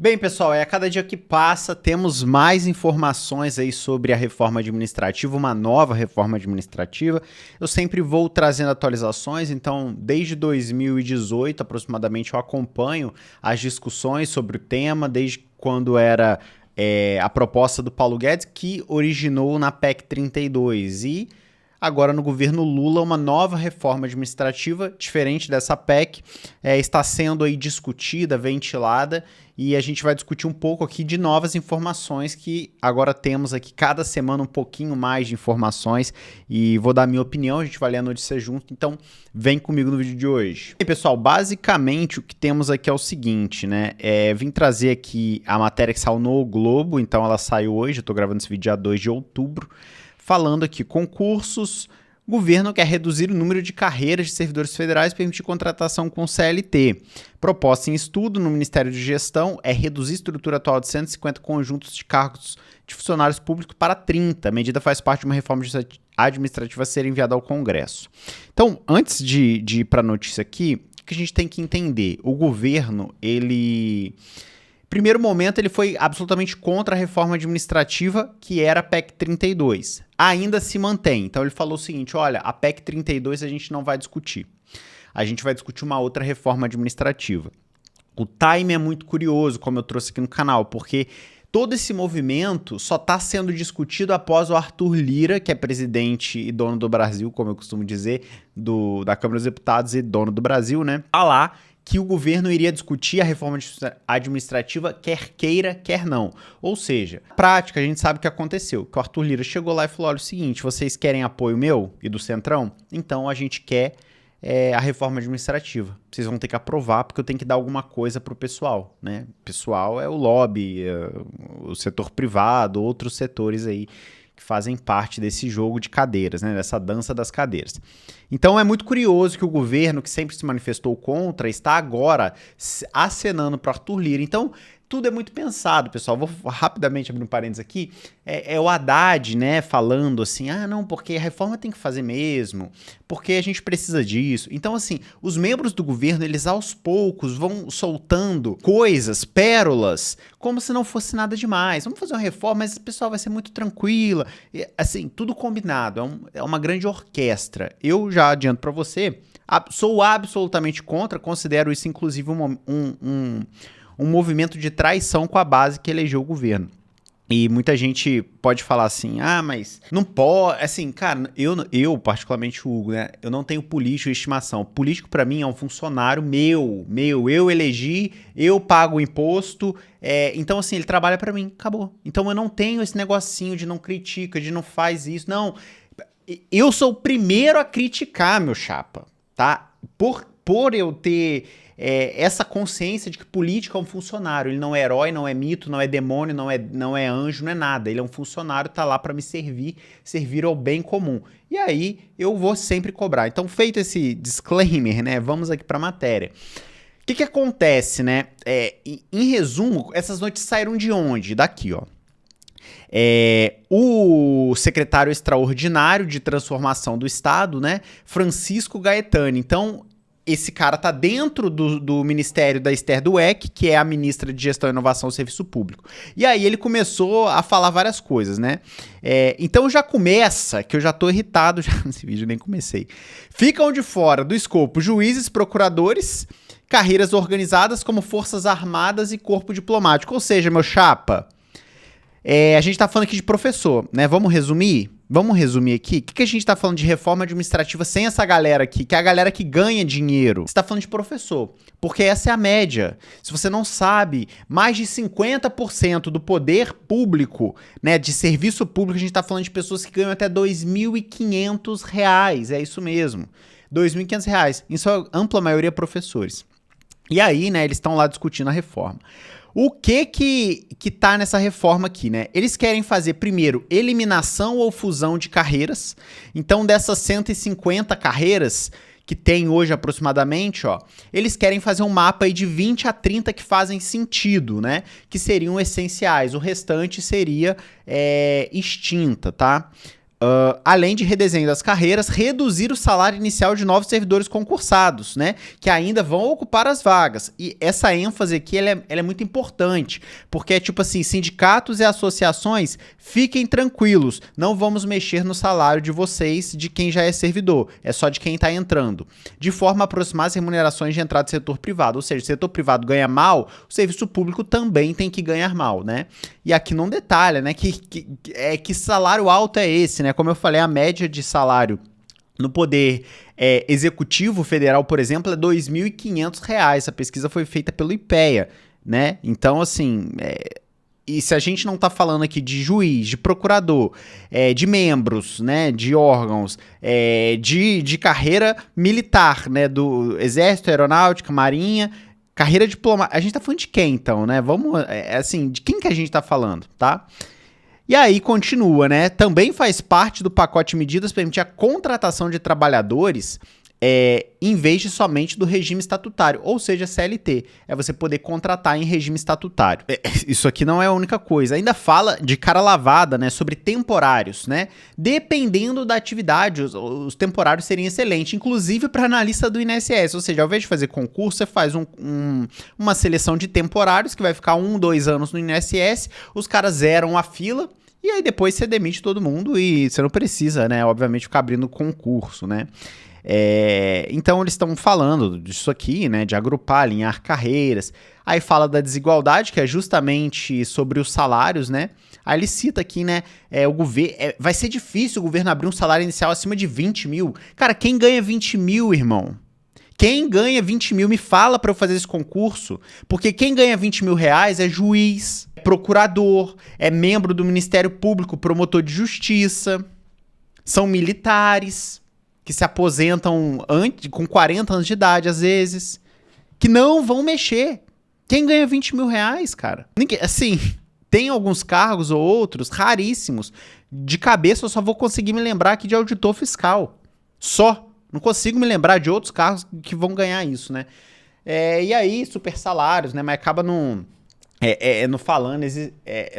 Bem, pessoal, a cada dia que passa temos mais informações aí sobre a reforma administrativa, uma nova reforma administrativa. Eu sempre vou trazendo atualizações, então desde 2018 aproximadamente eu acompanho as discussões sobre o tema, desde quando era a proposta do Paulo Guedes, que originou na PEC 32 e agora no governo Lula uma nova reforma administrativa, diferente dessa PEC, está sendo aí discutida, ventilada, e a gente vai discutir um pouco aqui de novas informações que agora temos aqui cada semana um pouquinho mais de informações e vou dar a minha opinião, a gente vai ler a notícia junto, então vem comigo no vídeo de hoje. E pessoal, basicamente o que temos aqui é o seguinte, né, vim trazer aqui a matéria que saiu no Globo, então ela saiu hoje, eu tô gravando esse vídeo dia 2 de outubro, falando aqui, concursos, governo quer reduzir o número de carreiras de servidores federais e permitir contratação com CLT. Proposta em estudo no Ministério de Gestão é reduzir a estrutura atual de 150 conjuntos de cargos de funcionários públicos para 30. A medida faz parte de uma reforma administrativa a ser enviada ao Congresso. Então, antes de ir para a notícia aqui, o que a gente tem que entender? O governo, primeiro momento, ele foi absolutamente contra a reforma administrativa, que era a PEC 32. Ainda se mantém. Então, ele falou o seguinte, olha, a PEC 32 a gente não vai discutir. A gente vai discutir uma outra reforma administrativa. O time é muito curioso, como eu trouxe aqui no canal, porque todo esse movimento só está sendo discutido após o Arthur Lira, que é presidente e dono do Brasil, como eu costumo dizer, da Câmara dos Deputados e dono do Brasil, né? Falar que o governo iria discutir a reforma administrativa quer queira, quer não. Ou seja, na prática, a gente sabe o que aconteceu, que o Arthur Lira chegou lá e falou, olha, o seguinte, vocês querem apoio meu e do Centrão? Então a gente quer a reforma administrativa. Vocês vão ter que aprovar, porque eu tenho que dar alguma coisa para o pessoal, né? O pessoal é o lobby, o setor privado, outros setores aí, que fazem parte desse jogo de cadeiras, né, dessa dança das cadeiras. Então é muito curioso que o governo, que sempre se manifestou contra, está agora acenando para Arthur Lira. Então tudo é muito pensado, pessoal. Vou rapidamente abrir um parênteses aqui. É o Haddad, né, falando assim, não, porque a reforma tem que fazer mesmo, porque a gente precisa disso. Então, assim, os membros do governo, eles aos poucos vão soltando coisas, pérolas, como se não fosse nada demais. Vamos fazer uma reforma, mas o pessoal vai ser muito tranquila. E, assim, tudo combinado. É uma grande orquestra. Eu já adianto para você, sou absolutamente contra, considero isso, inclusive, um movimento de traição com a base que elegeu o governo. E muita gente pode falar assim, mas não pode, assim, cara, eu particularmente o Hugo, né, eu não tenho político de estimação. Político pra mim é um funcionário meu, eu elegi, eu pago o imposto, então assim, ele trabalha pra mim, acabou. Então eu não tenho esse negocinho de não critica, de não faz isso, não. Eu sou o primeiro a criticar, meu chapa, tá? Por eu ter essa consciência de que político é um funcionário, ele não é herói, não é mito, não é demônio, não é anjo, não é nada, ele é um funcionário, tá lá para me servir ao bem comum. E aí eu vou sempre cobrar. Então, feito esse disclaimer, né, vamos aqui para a matéria. O que acontece, né? Em resumo, essas notícias saíram de onde? Daqui, ó. O secretário extraordinário de transformação do Estado, né, Francisco Gaetani. Então, esse cara tá dentro do ministério da Esther Dweck, que é a ministra de Gestão, Inovação e Serviço Público. E aí ele começou a falar várias coisas, né? Então já começa, que eu já tô irritado já nesse vídeo, nem comecei. Ficam de fora do escopo juízes, procuradores, carreiras organizadas como Forças Armadas e Corpo Diplomático. Ou seja, meu chapa, a gente tá falando aqui de professor, né? Vamos resumir? Vamos resumir aqui. O que a gente tá falando de reforma administrativa sem essa galera aqui, que é a galera que ganha dinheiro? Você tá falando de professor, porque essa é a média. Se você não sabe, mais de 50% do poder público, né, de serviço público, a gente tá falando de pessoas que ganham até R$ 2.500. É isso mesmo. R$ 2.500. Em sua ampla maioria, professores. E aí, né, eles estão lá discutindo a reforma. O que tá nessa reforma aqui, né? Eles querem fazer, primeiro, eliminação ou fusão de carreiras. Então, dessas 150 carreiras que tem hoje aproximadamente, ó, eles querem fazer um mapa aí de 20 a 30 que fazem sentido, né? Que seriam essenciais. O restante seria extinta, tá? Além de redesenho das carreiras, reduzir o salário inicial de novos servidores concursados, né? Que ainda vão ocupar as vagas. E essa ênfase aqui, ela é muito importante, porque é tipo assim, sindicatos e associações, fiquem tranquilos, não vamos mexer no salário de vocês, de quem já é servidor, é só de quem está entrando. De forma a aproximar as remunerações de entrada do setor privado, ou seja, o setor privado ganha mal, o serviço público também tem que ganhar mal, né? E aqui não detalha, né? Que salário alto é esse, né? Como eu falei, a média de salário no poder executivo federal, por exemplo, é R$ 2.500. Essa pesquisa foi feita pelo IPEA, né? Então, assim, e se a gente não está falando aqui de juiz, de procurador, de membros, né, de órgãos, de carreira militar, né, do Exército, Aeronáutica, Marinha, carreira diplomática, a gente tá falando de quem, então, né? Vamos, assim, de quem que a gente tá falando, tá? E aí continua, né? Também faz parte do pacote de medidas permitir a contratação de trabalhadores em vez de somente do regime estatutário, ou seja, CLT. É você poder contratar em regime estatutário. Isso aqui não é a única coisa. Ainda fala de cara lavada, né? Sobre temporários, né? Dependendo da atividade, os temporários seriam excelentes, inclusive para analista do INSS. Ou seja, ao invés de fazer concurso, você faz uma seleção de temporários que vai ficar 1, 2 anos no INSS, os caras zeram a fila, e aí depois você demite todo mundo e você não precisa, né? Obviamente, ficar abrindo concurso, né? Então eles estão falando disso aqui, né, de agrupar, alinhar carreiras. Aí fala da desigualdade, que é justamente sobre os salários, né? Aí ele cita aqui, né, o governo, vai ser difícil o governo abrir um salário inicial acima de 20 mil. Cara, quem ganha 20 mil, irmão? Quem ganha 20 mil, me fala para eu fazer esse concurso, porque quem ganha 20 mil reais é juiz, é procurador, é membro do Ministério Público, promotor de justiça, são militares que se aposentam com 40 anos de idade, às vezes, que não vão mexer. Quem ganha 20 mil reais, cara? Ninguém, assim, tem alguns cargos ou outros, raríssimos. De cabeça eu só vou conseguir me lembrar aqui de auditor fiscal. Só. Não consigo me lembrar de outros cargos que vão ganhar isso, né? E aí, super salários, né? Mas acaba não falando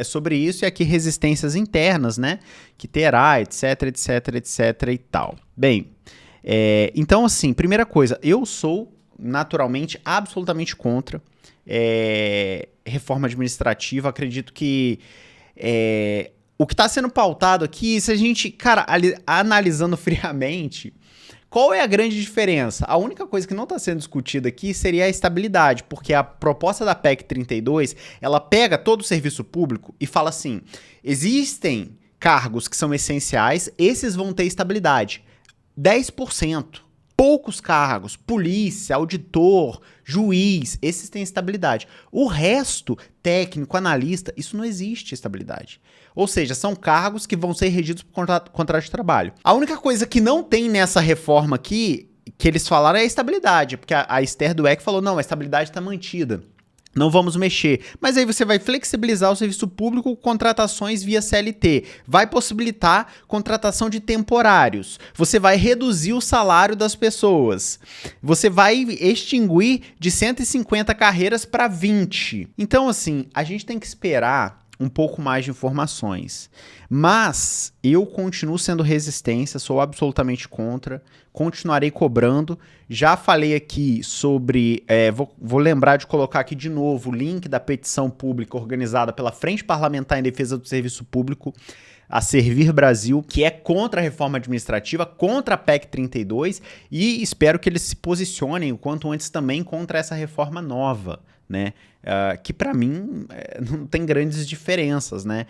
sobre isso, e aqui resistências internas, né? Que terá, etc, etc, etc e tal. Bem, então assim, primeira coisa, eu sou naturalmente absolutamente contra reforma administrativa. Acredito que o que está sendo pautado aqui, se a gente, cara, analisando friamente, qual é a grande diferença? A única coisa que não está sendo discutida aqui seria a estabilidade, porque a proposta da PEC 32, ela pega todo o serviço público e fala assim, existem cargos que são essenciais, esses vão ter estabilidade. 10%. Poucos cargos, polícia, auditor, juiz, esses têm estabilidade. O resto, técnico, analista, isso não existe estabilidade. Ou seja, são cargos que vão ser regidos por contrato de trabalho. A única coisa que não tem nessa reforma aqui, que eles falaram, é a estabilidade, porque a Esther Dweck falou, não, a estabilidade está mantida. Não vamos mexer. Mas aí você vai flexibilizar o serviço público com contratações via CLT. Vai possibilitar contratação de temporários. Você vai reduzir o salário das pessoas. Você vai extinguir de 150 carreiras para 20. Então, assim, a gente tem que esperar um pouco mais de informações. Mas eu continuo sendo resistência, sou absolutamente contra, continuarei cobrando. Já falei aqui sobre, vou lembrar de colocar aqui de novo o link da petição pública organizada pela Frente Parlamentar em Defesa do Serviço Público, a Servir Brasil, que é contra a reforma administrativa, contra a PEC 32, e espero que eles se posicionem o quanto antes também contra essa reforma nova, né? Que para mim não tem grandes diferenças, né?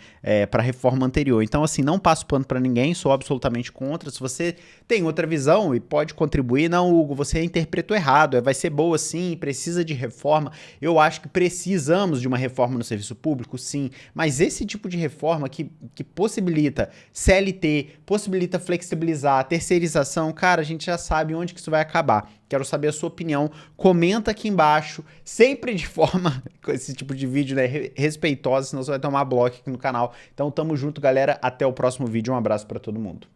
Para a reforma anterior. Então, assim, não passo pano para ninguém, sou absolutamente contra. Se você tem outra visão e pode contribuir, não, Hugo, você interpretou errado, vai ser boa sim, precisa de reforma. Eu acho que precisamos de uma reforma no serviço público, sim, mas esse tipo de reforma que possibilita CLT, possibilita flexibilizar, terceirização, cara, a gente já sabe onde que isso vai acabar. Quero saber a sua opinião, comenta aqui embaixo, sempre de forma, com esse tipo de vídeo, né, respeitosa, senão você vai tomar bloco aqui no canal. Então tamo junto, galera, até o próximo vídeo, um abraço pra todo mundo.